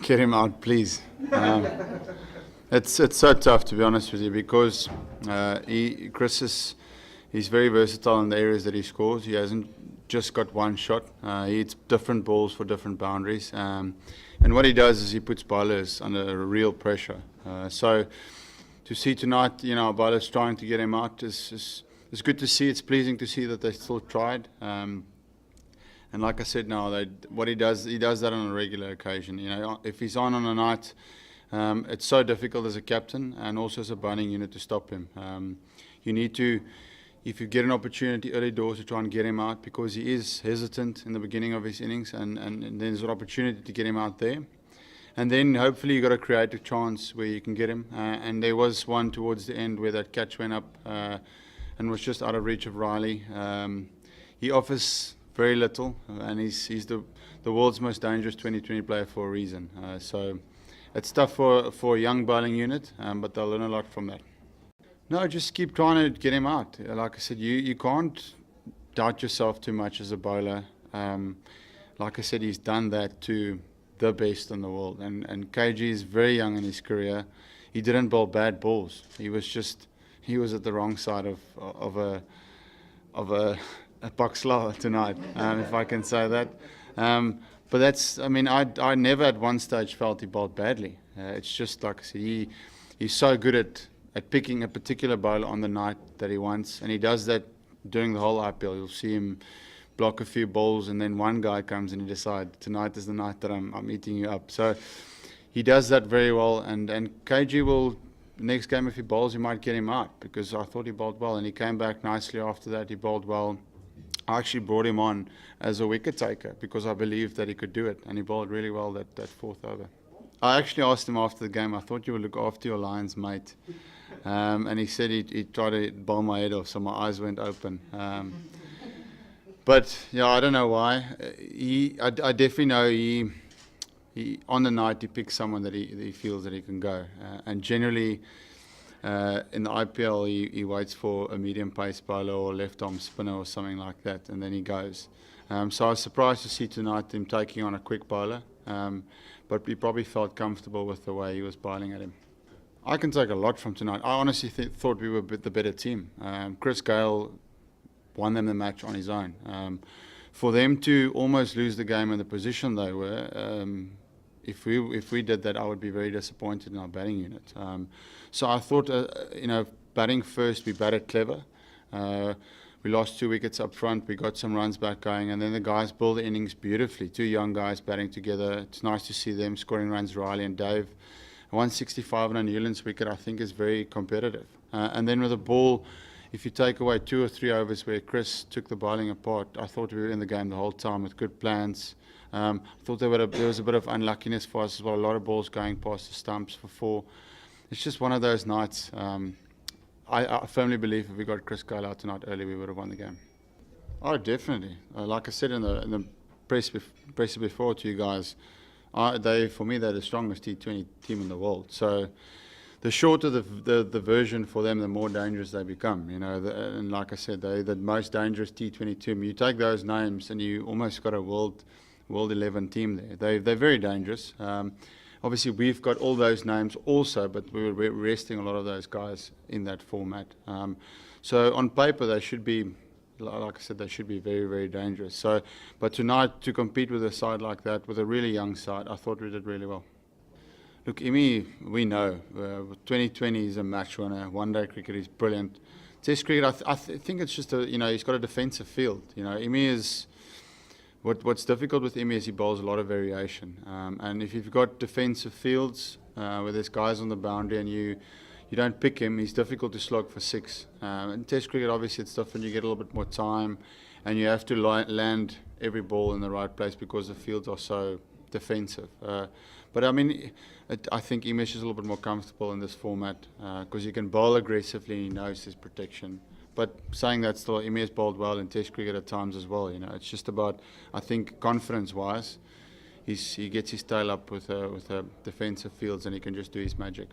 Get him out, please. It's so tough, to be honest with you, because he's very versatile in the areas that he scores. He hasn't just got one shot. He hits different balls for different boundaries. And what he does is he puts bowlers under real pressure. So to see tonight, our bowlers trying to get him out is good to see. It's pleasing to see that they still tried. And like I said, now what he does that on a regular occasion. If he's on a night, it's so difficult as a captain and also as a bowling unit to stop him. You need to, if you get an opportunity early doors, to try and get him out, because he is hesitant in the beginning of his innings, and there's an opportunity to get him out there. And then hopefully you've got to create a chance where you can get him. And there was one towards the end where that catch went up and was just out of reach of Riley. He offers very little, and he's the world's most dangerous 2020 player for a reason. So it's tough for a young bowling unit, but they'll learn a lot from that. No, just keep trying to get him out. Like I said, you can't doubt yourself too much as a bowler. Like I said, he's done that to the best in the world. And KG is very young in his career. He didn't bowl bad balls. He was at the wrong side of a box lower tonight, if I can say that. But that's, I never at one stage felt he bowled badly. It's just, like I said, he's so good at picking a particular bowler on the night that he wants, and he does that during the whole IPL. You'll see him block a few balls, and then one guy comes and he decides, tonight is the night that I'm eating you up. So he does that very well, and KG will, next game if he bowls, he might get him out, because I thought he bowled well, and he came back nicely after that. He bowled well. I actually brought him on as a wicket taker because I believed that he could do it, and he bowled really well that fourth over. I actually asked him after the game, I thought you would look after your Lions, mate. And he said he'd try to bowl my head off, so my eyes went open. But yeah, I don't know why. I definitely know he on the night he picks someone that he feels that he can go. And generally in the IPL he waits for a medium pace bowler or left arm spinner or something like that, and then he goes. So I was surprised to see tonight him taking on a quick bowler, but he probably felt comfortable with the way he was bowling at him. I can take a lot from tonight. I honestly thought we were the better team. Chris Gayle won them the match on his own. For them to almost lose the game in the position they were, if we did that, I would be very disappointed in our batting unit. So I thought, batting first, we batted clever. We lost 2 wickets up front. We got some runs back going, and then the guys built the innings beautifully. 2 young guys batting together. It's nice to see them scoring runs, Riley and Dave. 165 on a Newlands wicket, I think, is very competitive. And then with the ball, if you take away 2 or 3 overs where Chris took the bowling apart, I thought we were in the game the whole time with good plans. I thought there was a bit of unluckiness for us as well. A lot of balls going past the stumps for 4. It's just one of those nights. I firmly believe if we got Chris Gayle out tonight early, we would have won the game. Oh, definitely. Like I said in the press before to you guys, for me, they're the strongest T20 team in the world. So the shorter the version for them, the more dangerous they become. And like I said, they're the most dangerous T20 team. You take those names and you almost got a World 11 team there. They're very dangerous. Obviously, we've got all those names also, but we were resting a lot of those guys in that format. So on paper, they should be, like I said, they should be very, very dangerous. So, but tonight, to compete with a side like that, with a really young side, I thought we did really well. Look, Imi, we know 2020 is a match winner. One-day cricket is brilliant. Test cricket, I think it's just he's got a defensive field. Imi is. What's difficult with Imi is he bowls a lot of variation, and if you've got defensive fields where there's guys on the boundary and you don't pick him, he's difficult to slog for 6. In Test cricket, obviously it's different. You get a little bit more time, and you have to land every ball in the right place because the fields are so defensive. But I think Imi is just a little bit more comfortable in this format because he can bowl aggressively and he knows his protection. But saying that, still, Imi has bowled well in Test cricket at times as well. It's just about, I think, confidence-wise, he gets his tail up with defensive fields and he can just do his magic.